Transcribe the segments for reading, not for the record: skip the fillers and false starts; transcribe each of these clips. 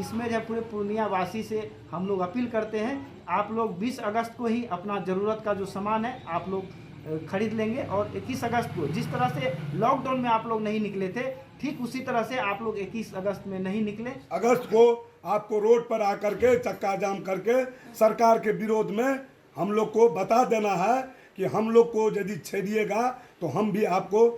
इसमें जो है पूरे पूर्णिया वासी से हम लोग अपील करते हैं, आप लोग 20 अगस्त को ही अपना ज़रूरत का जो सामान है आप लोग खरीद लेंगे, और 21 अगस्त को जिस तरह से लॉकडाउन में आप लोग नहीं निकले थे, ठीक उसी तरह से आप लोग 21 अगस्त में नहीं निकले। अगस्त को आपको रोड पर आकर के चक्का जाम करके सरकार के विरोध में हम लोग को बता देना है कि हम लोग को यदि छेड़िएगा तो हम भी आपको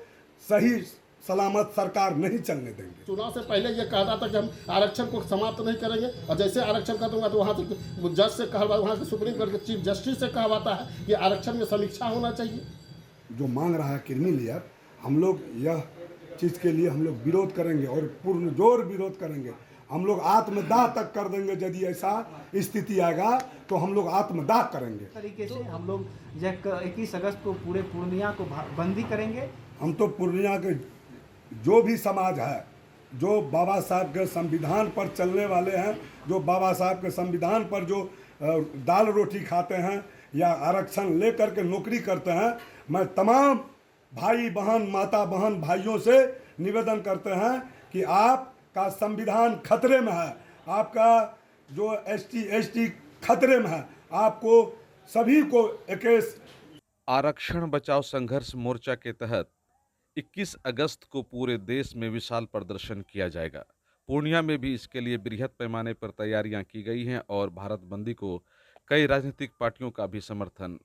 सही सलामत सरकार नहीं चलने देंगे। चुनाव से पहले ये कहता था कि हम आरक्षण को समाप्त नहीं करेंगे, और जैसे आरक्षण कर दूंगा तो वहाँ से जज से कहवा, वहाँ से सुप्रीम कोर्ट के चीफ जस्टिस से कहवाता है कि आरक्षण में समीक्षा होना चाहिए। जो मांग रहा है क्रिमी लेयर, हम लोग यह चीज़ के लिए हम लोग विरोध करेंगे और पूर्ण जोर विरोध करेंगे। हम लोग आत्मदाह तक कर देंगे, यदि ऐसा स्थिति आएगा तो हम लोग आत्मदाह करेंगे। तरीके से हम लोग 21 अगस्त को पूरे पूर्णिया को बंदी करेंगे। हम तो पूर्णिया के जो भी समाज है, जो बाबा साहब के संविधान पर चलने वाले हैं, जो बाबा साहब के संविधान पर जो दाल रोटी खाते हैं या आरक्षण लेकर के नौकरी करते हैं, मैं तमाम भाई बहन माता बहन भाइयों से निवेदन करते हैं कि आपका संविधान खतरे में है, आपका जो ST खतरे में है, आपको सभी को 21 आरक्षण बचाओ संघर्ष मोर्चा के तहत 21 अगस्त को पूरे देश में विशाल प्रदर्शन किया जाएगा। पूर्णिया में भी इसके लिए बृहद पैमाने पर तैयारियां की गई हैं और भारत बंदी को कई राजनीतिक पार्टियों का भी समर्थन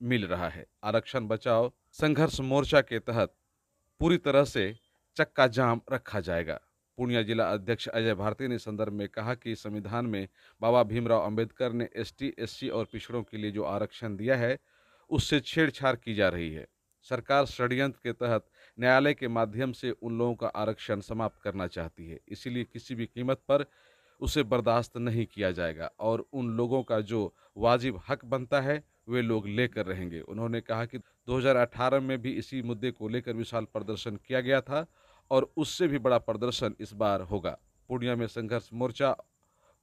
मिल रहा है। आरक्षण बचाओ संघर्ष मोर्चा के तहत पूरी तरह से चक्का जाम रखा जाएगा। पूर्णिया जिला अध्यक्ष अजय भारती ने संदर्भ में कहा कि संविधान में बाबा भीमराव अंबेडकर ने ST SC और पिछड़ों के लिए जो आरक्षण दिया है उससे छेड़छाड़ की जा रही है। सरकार षड्यंत्र के तहत न्यायालय के माध्यम से उन लोगों का आरक्षण समाप्त करना चाहती है, इसीलिए किसी भी कीमत पर उसे बर्दाश्त नहीं किया जाएगा और उन लोगों का जो वाजिब हक बनता है वे लोग लेकर रहेंगे। उन्होंने कहा कि 2018 में भी इसी मुद्दे को लेकर विशाल प्रदर्शन किया गया था और उससे भी बड़ा प्रदर्शन इस बार होगा। पूर्णिया में संघर्ष मोर्चा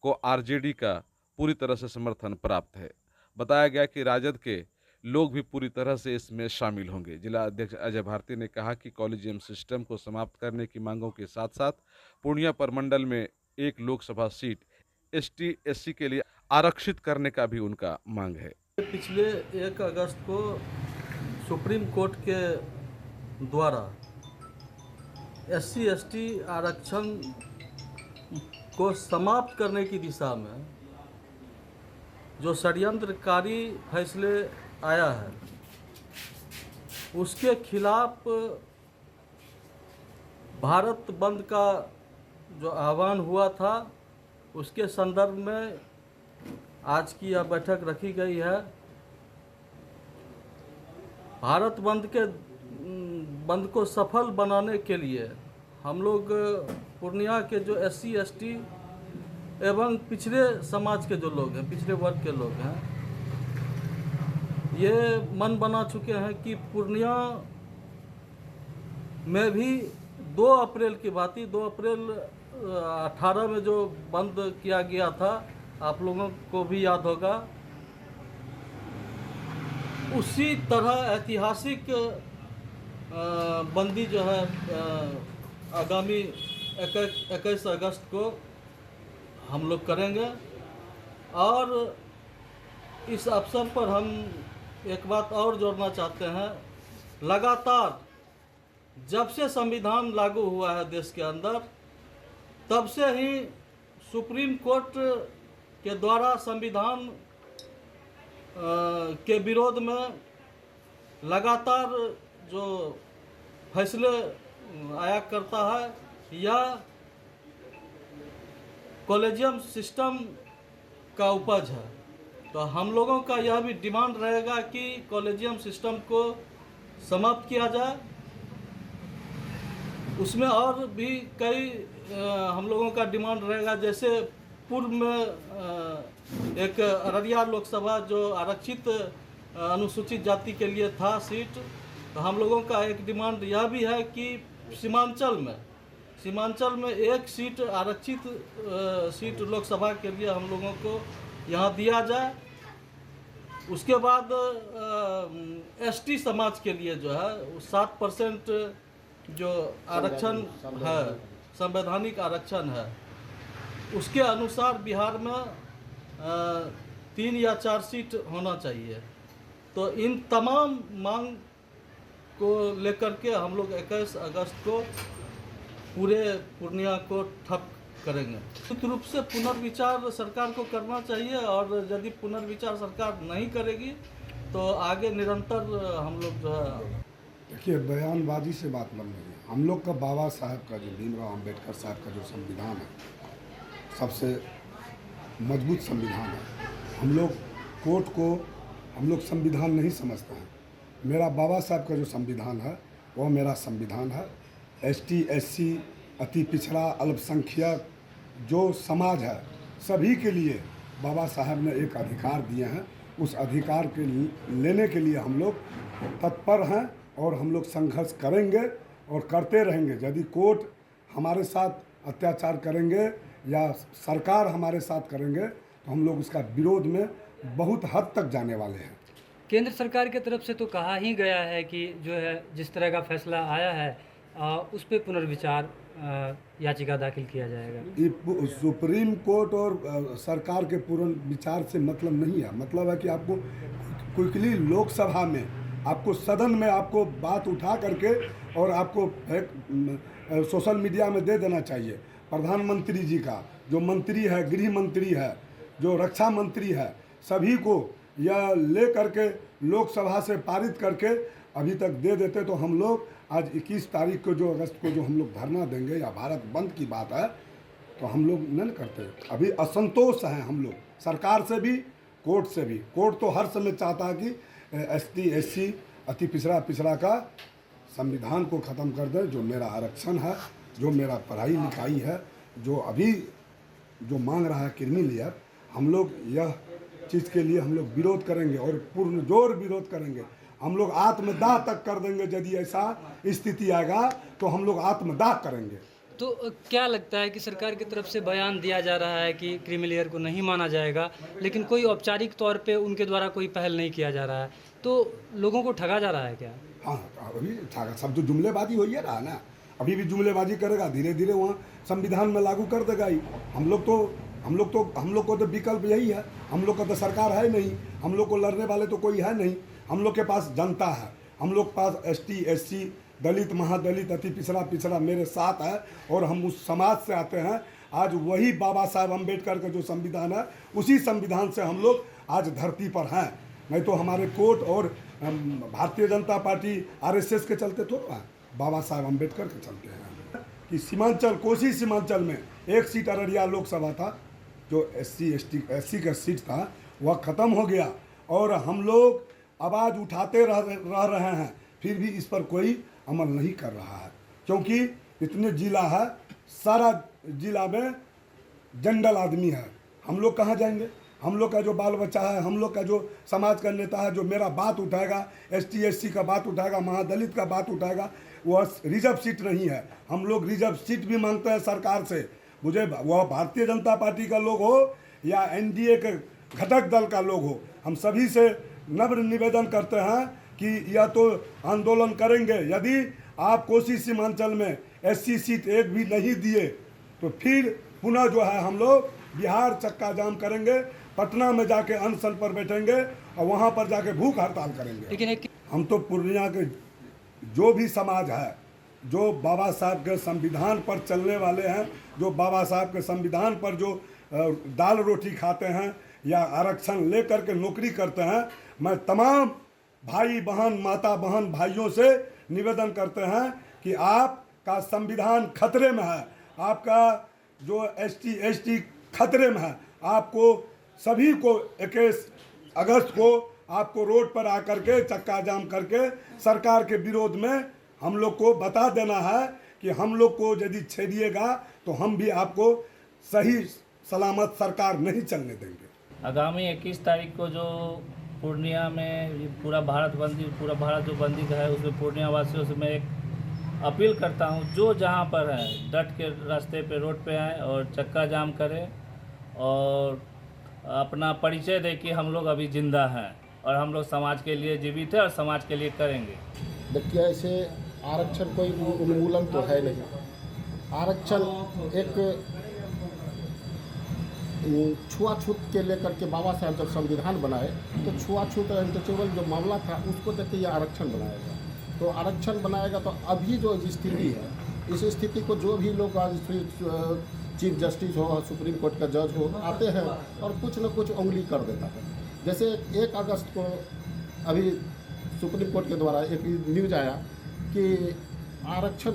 को RJD का पूरी तरह से समर्थन प्राप्त है। बताया गया कि राजद के लोग भी पूरी तरह से इसमें शामिल होंगे। जिला अध्यक्ष अजय भारती ने कहा कि कॉलेजियम सिस्टम को समाप्त करने की मांगों के साथ साथ पूर्णिया प्रमंडल में एक लोकसभा सीट ST SC के लिए आरक्षित करने का भी उनका मांग है। पिछले 1 अगस्त को सुप्रीम कोर्ट के द्वारा SC ST आरक्षण को समाप्त करने की दिशा में जो षड्यंत्रकारी फैसले आया है, उसके खिलाफ भारत बंद का जो आह्वान हुआ था, उसके संदर्भ में आज की यह बैठक रखी गई है। भारत बंद को सफल बनाने के लिए हम लोग पूर्णिया के जो SC ST एवं पिछड़े समाज के जो लोग हैं, पिछड़े वर्ग के लोग हैं, ये मन बना चुके हैं कि पूर्णिया में भी 2 अप्रैल की भांति 2 अप्रैल 18 में जो बंद किया गया था, आप लोगों को भी याद होगा, उसी तरह ऐतिहासिक बंदी जो है आगामी 21 अगस्त को हम लोग करेंगे। और इस अवसर पर हम एक बात और जोड़ना चाहते हैं, लगातार जब से संविधान लागू हुआ है देश के अंदर, तब से ही सुप्रीम कोर्ट के द्वारा संविधान के विरोध में लगातार जो फैसले आया करता है, या कॉलेजियम सिस्टम का उपज है। तो हम लोगों का यह भी डिमांड रहेगा कि कॉलेजियम सिस्टम को समाप्त किया जाए। उसमें और भी कई हम लोगों का डिमांड रहेगा, जैसे पूर्व में एक अररिया लोकसभा जो आरक्षित अनुसूचित जाति के लिए था सीट, तो हम लोगों का एक डिमांड यह भी है कि सीमांचल में एक सीट आरक्षित सीट लोकसभा के लिए हम लोगों को यहाँ दिया जाए। उसके बाद ST समाज के लिए जो है 7% जो आरक्षण है, संवैधानिक आरक्षण है, उसके अनुसार बिहार में 3 या 4 सीट होना चाहिए। तो इन तमाम मांग को लेकर के हम लोग 21 अगस्त को पूरे पूर्णिया को ठप करेंगे। निश्चित रूप से पुनर्विचार सरकार को करना चाहिए, और यदि पुनर्विचार सरकार नहीं करेगी तो आगे निरंतर हम लोग जो है। देखिए, बयानबाजी से बात नहीं है। हम लोग का बाबा साहब का जो भीमराव अंबेडकर साहब का जो संविधान है, सबसे मजबूत संविधान है। हम लोग कोर्ट को हम लोग संविधान नहीं समझते हैं। मेरा बाबा साहब का जो संविधान है वो मेरा संविधान है। ST SC अति पिछड़ा अल्पसंख्यक जो समाज है, सभी के लिए बाबा साहब ने एक अधिकार दिए हैं। उस अधिकार के लेने के लिए हम लोग तत्पर हैं और हम लोग संघर्ष करेंगे और करते रहेंगे। यदि कोर्ट हमारे साथ अत्याचार करेंगे या सरकार हमारे साथ करेंगे तो हम लोग उसका विरोध में बहुत हद तक जाने वाले हैं। केंद्र सरकार की तरफ से तो कहा ही गया है कि जो है जिस तरह का फैसला आया है उस पर पुनर्विचार याचिका दाखिल किया जाएगा। ये सुप्रीम कोर्ट और सरकार के पुनर्विचार से मतलब नहीं है। मतलब है कि आपको क्विकली लोकसभा में, आपको सदन में आपको बात उठा करके और आपको सोशल मीडिया में दे देना चाहिए। प्रधानमंत्री जी का जो मंत्री है, गृह मंत्री है, जो रक्षा मंत्री है, सभी को यह ले करके लोकसभा से पारित करके अभी तक दे देते तो हम लोग आज 21 तारीख को जो अगस्त को जो हम लोग धरना देंगे या भारत बंद की बात है तो हम लोग नहीं करते। अभी असंतोष हैं हम लोग सरकार से भी, कोर्ट से भी। कोर्ट तो हर समय चाहता है कि ST SC अति पिछड़ा का संविधान को ख़त्म कर दें। जो मेरा आरक्षण है, जो मेरा पढ़ाई लिखाई है, जो अभी जो मांग रहा है क्रिमिनल लेयर, हम लोग यह चीज़ के लिए हम लोग विरोध करेंगे और पुरजोर विरोध करेंगे। हम लोग आत्मदाह तक कर देंगे। यदि ऐसा स्थिति आएगा तो हम लोग आत्मदाह करेंगे। तो क्या लगता है कि सरकार की तरफ से बयान दिया जा रहा है कि क्रीमी लेयर को नहीं माना जाएगा, लेकिन कोई औपचारिक तौर पे उनके द्वारा कोई पहल नहीं किया जा रहा है, तो लोगों को ठगा जा रहा है क्या? हाँ, अभी ठगा सब जो जुमलेबाजी हो ही रहा ना, अभी भी जुमलेबाजी करेगा, धीरे धीरे वहाँ संविधान में लागू कर देगा ही। हम लोग को तो विकल्प यही है। हम लोग का तो सरकार है नहीं, हम लोग को लड़ने वाले तो कोई है नहीं। हम लोग के पास जनता है, हम लोग के पास ST SC दलित महादलित अति पिछड़ा मेरे साथ है और हम उस समाज से आते हैं। आज वही बाबा साहब अम्बेडकर का जो संविधान है, उसी संविधान से हम लोग आज धरती पर हैं। नहीं तो हमारे कोर्ट और भारतीय जनता पार्टी RSS के चलते थोड़ा, बाबा साहब अम्बेडकर के चलते हैं। कि सीमांचल, कोसी सीमांचल में एक सीट अररिया लोकसभा था, जो SC SC का सीट था, वह ख़त्म हो गया और हम लोग आवाज़ उठाते रह रहे हैं, फिर भी इस पर कोई अमल नहीं कर रहा है। क्योंकि इतने जिला है, सारा जिला में जंगल आदमी है। हम लोग कहाँ जाएंगे? हम लोग का जो बाल बच्चा है, हम लोग का जो समाज का नेता है, जो मेरा बात उठाएगा, ST SC का बात उठाएगा, महादलित का बात उठाएगा, वह रिजर्व सीट नहीं है। हम लोग रिजर्व सीट भी मांगते हैं सरकार से। मुझे वह भारतीय जनता पार्टी का लोग हो या NDA के घटक दल का लोग हो, हम सभी से नम्र निवेदन करते हैं कि यह तो आंदोलन करेंगे। यदि आप कोसी सीमांचल में SC सीट एक भी नहीं दिए तो फिर पुनः जो है हम लोग बिहार चक्का जाम करेंगे, पटना में जाके अनशन पर बैठेंगे और वहाँ पर जाके भूख हड़ताल करेंगे। लेकिन हम तो पूर्णिया के जो भी समाज है, जो बाबा साहब के संविधान पर चलने वाले हैं, जो बाबा साहब के संविधान पर जो दाल रोटी खाते हैं या आरक्षण ले करके नौकरी करते हैं, मैं तमाम भाई बहन, माता बहन भाइयों से निवेदन करते हैं कि आपका संविधान खतरे में है, आपका जो ST ST खतरे में है। आपको सभी को 21 अगस्त को आपको रोड पर आकर के चक्का जाम करके सरकार के विरोध में हम लोग को बता देना है कि हम लोग को यदि छेड़िएगा तो हम भी आपको सही सलामत सरकार नहीं चलने देंगे। आगामी 21 तारीख को जो पूर्णिया में पूरा भारत जो बंदी का है, उसमें पूर्णिया वासियों से मैं एक अपील करता हूं, जो जहां पर है डट के रास्ते पे रोड पे आए और चक्का जाम करें और अपना परिचय दे कि हम लोग अभी जिंदा हैं और हम लोग समाज के लिए जीवित है और समाज के लिए करेंगे। देखिए, ऐसे आरक्षण कोई उन्मूलन तो है नहीं। आरक्षण एक छुआछूत के लेकर के बाबा साहब जब संविधान बनाए तो छुआछूत अनटचेबल जो मामला था उसको देख के ये आरक्षण बनाएगा। तो आरक्षण बनाएगा तो अभी जो स्थिति है इस स्थिति को जो भी लोग आज चीफ जस्टिस हो, सुप्रीम कोर्ट का जज हो, आते हैं और कुछ न कुछ उंगली कर देता है। जैसे 1 अगस्त को अभी सुप्रीम कोर्ट के द्वारा एक न्यूज आया कि आरक्षण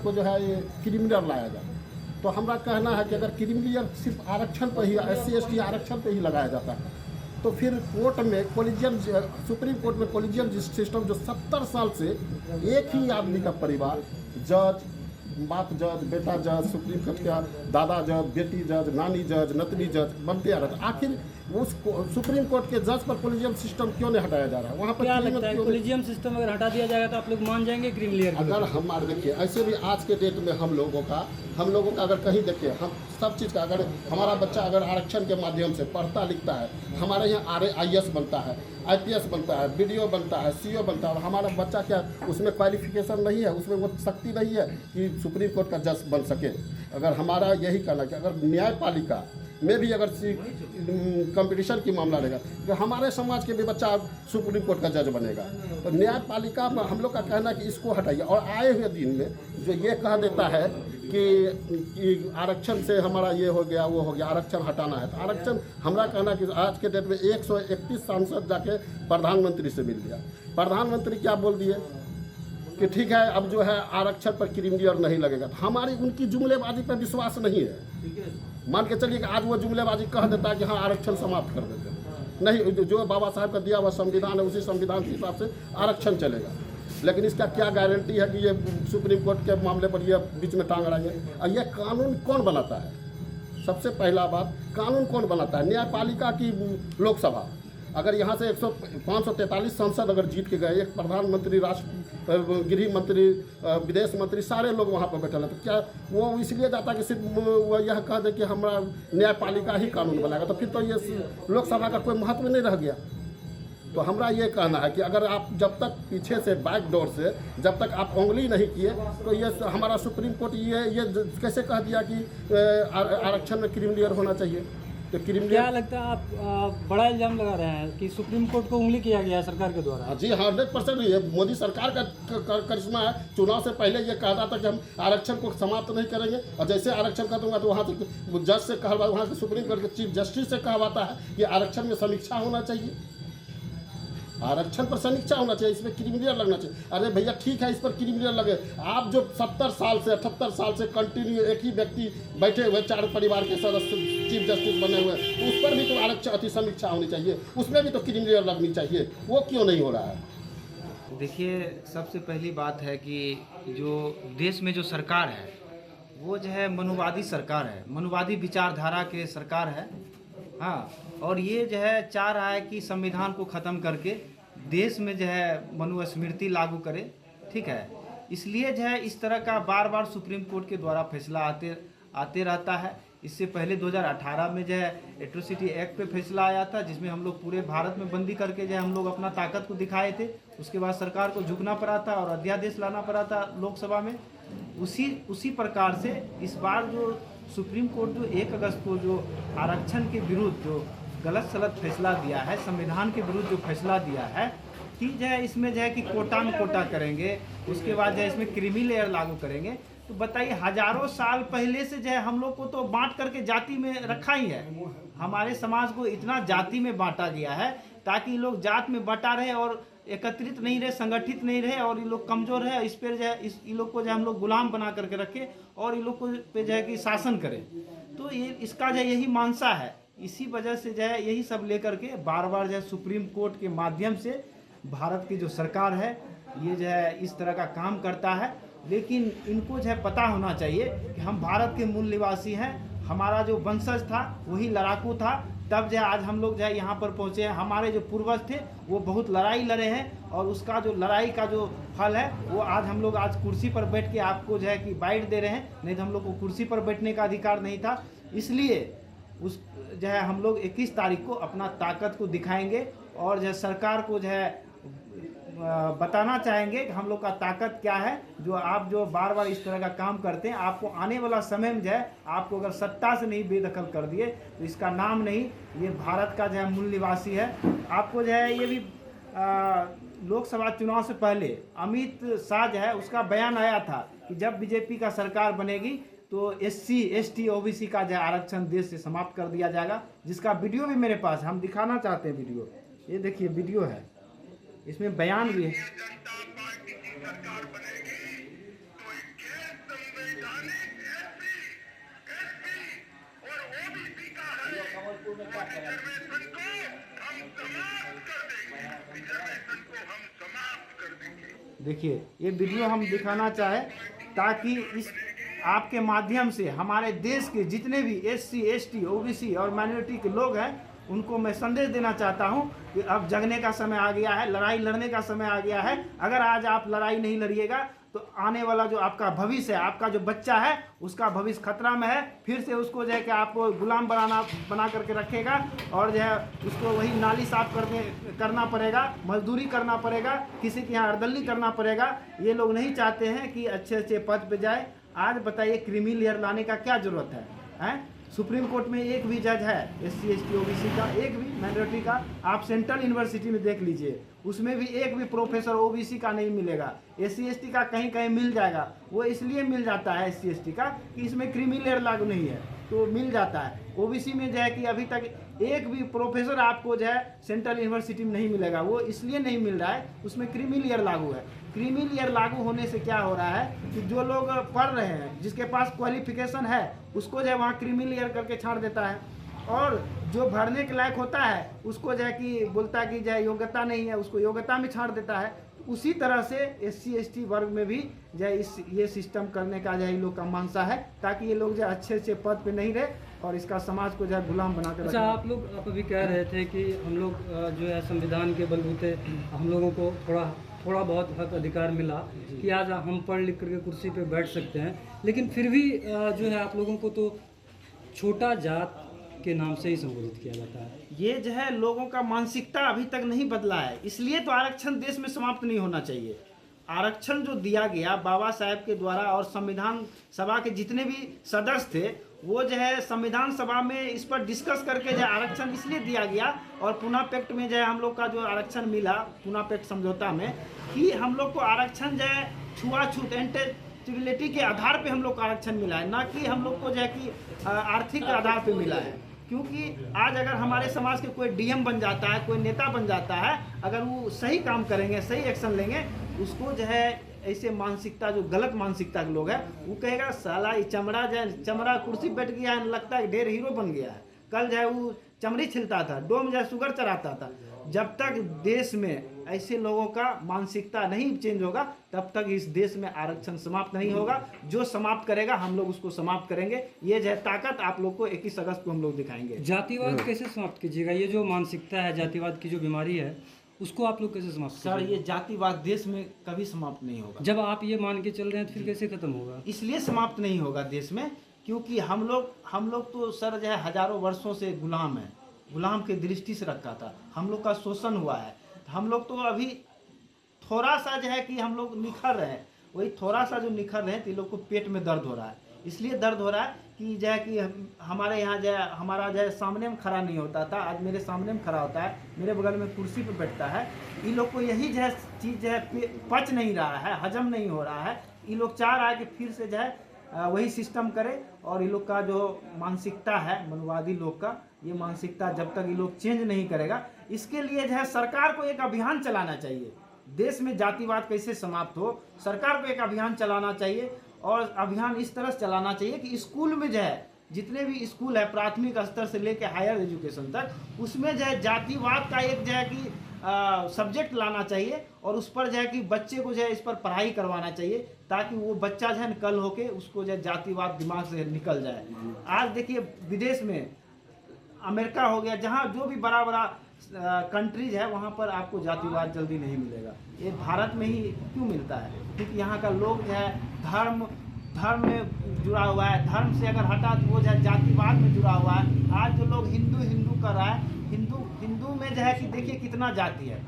को जो है ये क्रिमिनल लाया जाए। तो हमारा कहना है कि अगर क्रिमिनल सिर्फ आरक्षण पर ही, SC ST आरक्षण पर ही लगाया जाता है तो फिर कोर्ट में कोलिजियम, सुप्रीम कोर्ट में कोलिजियम सिस्टम जो 70 साल से एक ही आदमी का परिवार, जज, बाप जज, बेटा जज, सुप्रीम कोर्ट का दादा जज, बेटी जज, नानी जज, नतनी जज बनते आ रहे थे। आखिर उस सुप्रीम कोर्ट के जज पर कोलिजियम सिस्टम क्यों नहीं हटाया जा रहा है? वहाँ पर क्या लगता है कोलिजियम सिस्टम अगर हटा दिया जाएगा तो आप लोग मान जाएंगे क्रीमिलियर? अगर हमारे देखिए ऐसे भी आज के डेट में हम लोगों का अगर कहीं देखिए हम सब चीज़ का, अगर हमारा बच्चा अगर आरक्षण के माध्यम से पढ़ता लिखता है, हमारे यहाँ IAS बनता है, IPS बनता है, BDO बनता है, CO बनता है, हमारा बच्चा क्या उसमें क्वालिफिकेशन नहीं है, उसमें वो शक्ति नहीं है कि सुप्रीम कोर्ट का जज बन सके। अगर हमारा यही कहना कि अगर न्यायपालिका में भी अगर कंपटीशन की मामला रहेगा तो हमारे समाज के भी बच्चा सुप्रीम कोर्ट का जज बनेगा। तो न्यायपालिका पर हम लोग का कहना है कि इसको हटाइए। और आए हुए दिन में जो ये कह देता है कि आरक्षण से हमारा ये हो गया वो हो गया, आरक्षण हटाना है, तो आरक्षण हमारा कहना कि आज के डेट में 131 सांसद जाके प्रधानमंत्री से मिल गया। प्रधानमंत्री क्या बोल दिए कि ठीक है अब जो है आरक्षण पर क्रीमिलियर नहीं लगेगा। तो हमारी उनकी जुमलेबाजी पर विश्वास नहीं है। मान के चलिए कि आज वो जुमलेबाजी कह देता है कि हाँ आरक्षण समाप्त कर देते हैं, नहीं, जो बाबा साहब का दिया हुआ संविधान है उसी संविधान के हिसाब से आरक्षण चलेगा। लेकिन इसका क्या गारंटी है कि ये सुप्रीम कोर्ट के मामले पर ये बीच में टांग अड़ाएंगे? और ये कानून कौन बनाता है? सबसे पहला बात, कानून कौन बनाता है? न्यायपालिका की लोकसभा। अगर यहाँ से 543 सांसद अगर जीत के गए, एक प्रधानमंत्री, गृह मंत्री, विदेश मंत्री, सारे लोग वहाँ पर बैठे हैं, तो क्या वो इसलिए जाता कि सिर्फ वो यह कह दे कि हमारा न्यायपालिका ही कानून बनाएगा? तो फिर तो ये लोकसभा का कोई महत्व नहीं रह गया। तो हमारा ये कहना है कि अगर आप जब तक पीछे से बैक डोर से जब तक आप उंगली नहीं किए तो ये हमारा सुप्रीम कोर्ट ये कैसे कह दिया कि आरक्षण में क्रीमिलियर होना चाहिए? तो क्या लगता है आप बड़ा इल्जाम लगा रहे हैं कि सुप्रीम कोर्ट को उंगली किया गया है सरकार के द्वारा? जी 100% ये मोदी सरकार का करिश्मा है। चुनाव से पहले ये कहता था कि हम आरक्षण को समाप्त नहीं करेंगे, और जैसे आरक्षण कर दूंगा तो वहाँ से जज से कहलवा, वहाँ से सुप्रीम कोर्ट के चीफ जस्टिस से कहवाता है कि आरक्षण में समीक्षा होना चाहिए, आरक्षण पर समीक्षा होना चाहिए, इसमें क्रीमिलियर लगना चाहिए। अरे भैया ठीक है, इस पर क्रीमिलियर लगे। आप जो 70 साल से 78 साल से कंटिन्यू एक ही व्यक्ति बैठे हुए, 4 परिवार के सदस्य चीफ जस्टिस बने हुए, तो उस पर भी तो आरक्षण अति समीक्षा होनी चाहिए, उसमें भी तो क्रीमिलियर लगनी चाहिए। वो क्यों नहीं हो रहा है? देखिए, सबसे पहली बात है कि जो देश में जो सरकार है वो जो है मनुवादी सरकार है, मनुवादी विचारधारा के सरकार है। हाँ, और ये जो है चाह रहा है कि संविधान को ख़त्म करके देश में जो है मनुस्मृति लागू करे। ठीक है, इसलिए जो है इस तरह का बार बार सुप्रीम कोर्ट के द्वारा फैसला आते रहता है। इससे पहले 2018 में जो है एट्रोसिटी एक्ट पे फैसला आया था, जिसमें हम लोग पूरे भारत में बंदी करके जो है हम लोग अपना ताकत को दिखाए थे। उसके बाद सरकार को झुकना पड़ा था और अध्यादेश लाना पड़ा था लोकसभा में। उसी प्रकार से इस बार जो सुप्रीम कोर्ट जो 1 अगस्त को जो आरक्षण के विरुद्ध जो गलत सलत फैसला दिया है, संविधान के विरुद्ध जो फैसला दिया है कि जो है इसमें जो है कि कोटा में कोटा करेंगे, उसके बाद जो है इसमें क्रीमी लेयर लागू करेंगे। तो बताइए, हजारों साल पहले से जो है हम लोग को तो बांट करके जाति में रखा ही है। हमारे समाज को इतना जाति में बांटा गया है ताकि लोग जात में बटा रहे और एकत्रित नहीं रहे, संगठित नहीं रहे, और ये लोग कमज़ोर है। इस पर जो है इन लोग को जो हम लोग गुलाम बना करके रखे और इन लोग को पे जो है कि शासन करें। तो ये इसका जो है यही मानसा है। इसी वजह से जो है यही सब लेकर के बार बार जो है सुप्रीम कोर्ट के माध्यम से भारत की जो सरकार है ये जो है इस तरह का काम करता है। लेकिन इनको जो है पता होना चाहिए कि हम भारत के मूल निवासी हैं। हमारा जो वंशज था वही लड़ाकू था, तब जो है आज हम लोग जो है यहाँ पर पहुँचे हैं। हमारे जो पूर्वज थे वो बहुत लड़ाई लड़े हैं और उसका जो लड़ाई का जो फल है वो आज हम लोग आज कुर्सी पर बैठ के आपको जो है कि बाइट दे रहे हैं। नहीं तो हम लोग को कुर्सी पर बैठने का अधिकार नहीं था। इसलिए उस जो है हम लोग 21 तारीख को अपना ताकत को दिखाएंगे और जो है सरकार को जो है बताना चाहेंगे कि हम लोग का ताकत क्या है। जो आप जो बार बार इस तरह का काम करते हैं, आपको आने वाला समय में जो है, आपको अगर सत्ता से नहीं बेदखल कर दिए तो इसका नाम नहीं, ये भारत का जो है मूल निवासी है। आपको जो है ये भी लोकसभा चुनाव से पहले अमित शाह जो है उसका बयान आया था कि जब बीजेपी का सरकार बनेगी तो SC ST OBC का जो आरक्षण देश से समाप्त कर दिया जाएगा, जिसका वीडियो भी मेरे पास, हम दिखाना चाहते हैं वीडियो। ये देखिए वीडियो है, इसमें बयान भी है। देखिए ये वीडियो हम दिखाना चाहे ताकि इस आपके माध्यम से हमारे देश के जितने भी SC ST OBC और माइनॉरिटी के लोग हैं उनको मैं संदेश देना चाहता हूं कि अब जगने का समय आ गया है, लड़ाई लड़ने का समय आ गया है। अगर आज आप लड़ाई नहीं लड़िएगा तो आने वाला जो आपका भविष्य है, आपका जो बच्चा है, उसका भविष्य खतरा में है। फिर से उसको जो है कि आपको गुलाम बना करके रखेगा और जो है उसको वही नाली साफ करना पड़ेगा, मजदूरी करना पड़ेगा, किसी के यहाँ अर्दली करना पड़ेगा। ये लोग नहीं चाहते हैं कि अच्छे अच्छे पद पे जाए। आज बताइए क्रीमी लेयर लाने का क्या जरूरत है? सुप्रीम कोर्ट में एक भी जज है SC ST OBC का, एक भी माइनॉरिटी का। आप सेंट्रल यूनिवर्सिटी में देख लीजिए, उसमें भी एक भी प्रोफेसर OBC का नहीं मिलेगा। SC ST का कहीं कहीं मिल जाएगा, वो इसलिए मिल जाता है SC ST का कि इसमें क्रीमी लेयर लागू नहीं है, तो मिल जाता है। OBC में जो है कि अभी तक एक भी प्रोफेसर आपको जो है सेंट्रल यूनिवर्सिटी में नहीं मिलेगा, वो इसलिए नहीं मिल रहा है, उसमें क्रीमी लेयर लागू है। क्रीमी लेयर लागू होने से क्या हो रहा है कि जो लोग पढ़ रहे हैं, जिसके पास क्वालिफिकेशन है, उसको जो है वहाँ क्रीमी लेयर करके छाड़ देता है, और जो भरने के लायक होता है उसको जो है कि बोलता है कि जो है योग्यता नहीं है, उसको योग्यता में छाड़ देता है। उसी तरह से SC ST वर्ग में भी जो है ये सिस्टम करने का जो है इन लोग का मानसा है, ताकि ये लोग जो अच्छे अच्छे पद पे नहीं रहे और इसका समाज को जो है गुलाम बना कर। अच्छा, आप अभी कह रहे थे कि हम लोग जो है संविधान के बलबूते हम लोगों को थोड़ा बहुत हक अधिकार मिला कि आज हम पढ़ लिख करके कुर्सी पे बैठ सकते हैं, लेकिन फिर भी जो है आप लोगों को तो छोटा जात के नाम से ही संबोधित किया जाता है। ये जो है लोगों का मानसिकता अभी तक नहीं बदला है, इसलिए तो आरक्षण देश में समाप्त नहीं होना चाहिए। आरक्षण जो दिया गया बाबा साहेब के द्वारा और संविधान सभा के जितने भी सदस्य थे, वो जो है संविधान सभा में इस पर डिस्कस करके जो आरक्षण इसलिए दिया गया, और पूना पैक्ट में जो है हम लोग का जो आरक्षण मिला, पूना पैक्ट समझौता में, कि हम लोग को आरक्षण जो है छुआछूत इंटेलिजिबिलिटी के आधार पे हम लोग को आरक्षण मिला है, ना कि हम लोग को जो है कि आर्थिक आधार पे मिला है। क्योंकि आज अगर हमारे समाज के कोई DM बन जाता है, कोई नेता बन जाता है, अगर वो सही काम करेंगे, सही एक्शन लेंगे, उसको जो है ऐसे मानसिकता, जो गलत मानसिकता के लोग हैं, वो कहेगा साला ये चमड़ा जो है, चमड़ा कुर्सी बैठ गया है, लगता है ढेर हीरो बन गया है। कल जो है वो चमड़ी छिलता था, डोम जो है शुगर चढ़ाता था। जब तक देश में ऐसे लोगों का मानसिकता नहीं चेंज होगा, तब तक इस देश में आरक्षण समाप्त नहीं होगा। जो समाप्त करेगा हम लोग उसको समाप्त करेंगे। ये जो है ताकत आप लोग को 21 अगस्त को हम लोग दिखाएंगे। जातिवाद कैसे समाप्त कीजिएगा? ये जो मानसिकता है, जातिवाद की जो बीमारी है, उसको आप लोग कैसे समाप्त सर, ये जातिवाद देश में कभी समाप्त नहीं होगा। जब आप ये मान के चल रहे हैं तो फिर कैसे खत्म होगा? इसलिए समाप्त नहीं होगा देश में क्योंकि हम लोग तो सर जो है हजारों वर्षों से गुलाम है, गुलाम की दृष्टि से रखा था, हम लोग का शोषण हुआ है। हम लोग तो अभी थोड़ा सा जो है कि हम लोग निखर रहे हैं, वही थोड़ा सा जो निखर रहे हैं तो लोग को पेट में दर्द हो रहा है। इसलिए दर्द हो रहा है कि जो है कि हमारे यहाँ जो है हमारा जो है सामने में खड़ा नहीं होता था, आज मेरे सामने में खड़ा होता है, मेरे बगल में कुर्सी पे बैठता है। इन लोग को यही जो है चीज़ जो है पच नहीं रहा है, हजम नहीं हो रहा है। ये लोग चाह रहा है कि फिर से जो है वही सिस्टम करे, और ये लोग का जो मानसिकता है मनवादी लोग का, ये मानसिकता जब तक ये लोग चेंज नहीं करेगा, इसके लिए जो है सरकार को एक अभियान चलाना चाहिए। देश में जातिवाद कैसे समाप्त हो, सरकार को एक अभियान चलाना चाहिए, और अभियान इस तरह से चलाना चाहिए कि स्कूल में जो है जितने भी स्कूल है प्राथमिक स्तर से लेकर हायर एजुकेशन तक, उसमें जो है जातिवाद का एक जो है कि सब्जेक्ट लाना चाहिए, और उस पर जो है कि बच्चे को जो है इस पर पढ़ाई करवाना चाहिए, ताकि वो बच्चा जो है कल होके उसको जो है जातिवाद दिमाग से निकल जाए। आज देखिए विदेश में अमेरिका हो गया, जहाँ जो भी बड़ा बड़ा कंट्रीज है, वहाँ पर आपको जातिवाद जल्दी नहीं मिलेगा। ये भारत में ही क्यों मिलता है? क्योंकि यहाँ का लोग जो है धर्म में जुड़ा हुआ है। धर्म से अगर हटा तो वो जो है जातिवाद में जुड़ा हुआ है। आज जो लोग हिंदू कर रहा है, हिंदू में जो है कि देखिए कितना जाति है।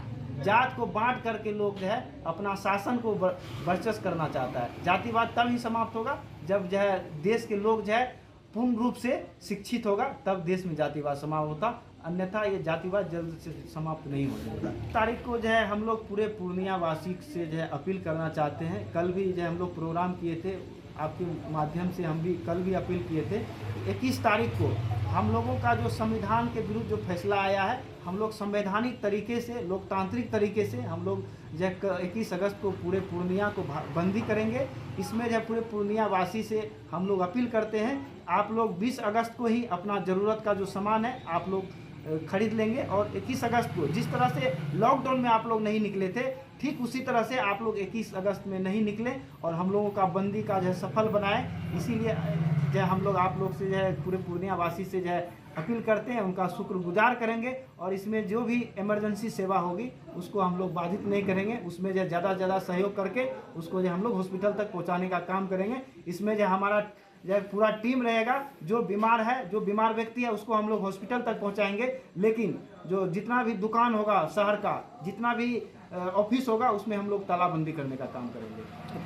जात को बांट करके लोग जो है अपना शासन को वर्चस्व करना चाहता है। जातिवाद तब ही समाप्त होगा जब जो है देश के लोग जो है पूर्ण रूप से शिक्षित होगा, तब देश में जातिवाद समाप्त होता, अन्यथा ये जातिवाद जल्द से समाप्त नहीं हो जाएगा। तारीख को जो है हम लोग पूरे पूर्णिया वासी से जो है अपील करना चाहते हैं। कल भी जो है हम लोग प्रोग्राम किए थे, आपके माध्यम से हम भी कल भी अपील किए थे। 21 तारीख को हम लोगों का जो संविधान के विरुद्ध जो फैसला आया है, हम लोग संवैधानिक तरीके से, लोकतांत्रिक तरीके से हम लोग जो 21 अगस्त को पूरे पूर्णिया को बंदी करेंगे। इसमें जो पूरे पूर्णिया वासी से हम लोग अपील करते हैं, आप लोग 20 अगस्त को ही अपना ज़रूरत का जो सामान है आप लोग खरीद लेंगे, और 21 अगस्त को जिस तरह से लॉकडाउन में आप लोग नहीं निकले थे, ठीक उसी तरह से आप लोग 21 अगस्त में नहीं निकले और हम लोगों का बंदी का जो है सफल बनाएं। इसीलिए जो है हम लोग आप लोग से जो है पूरे पूर्णिया वासी से जो है अपील करते हैं, उनका शुक्रगुजार करेंगे और इसमें जो भी इमरजेंसी सेवा होगी उसको हम लोग बाधित नहीं करेंगे। उसमें जो ज़्यादा से ज़्यादा सहयोग करके उसको जो हम लोग हॉस्पिटल तक पहुँचाने का काम करेंगे। इसमें जो हमारा जो पूरा टीम रहेगा, जो बीमार है, जो बीमार व्यक्ति है उसको हम लोग हॉस्पिटल तक पहुंचाएंगे, लेकिन जो जितना भी दुकान होगा शहर का, जितना भी ऑफिस होगा उसमें हम लोग तालाबंदी करने का काम करेंगे।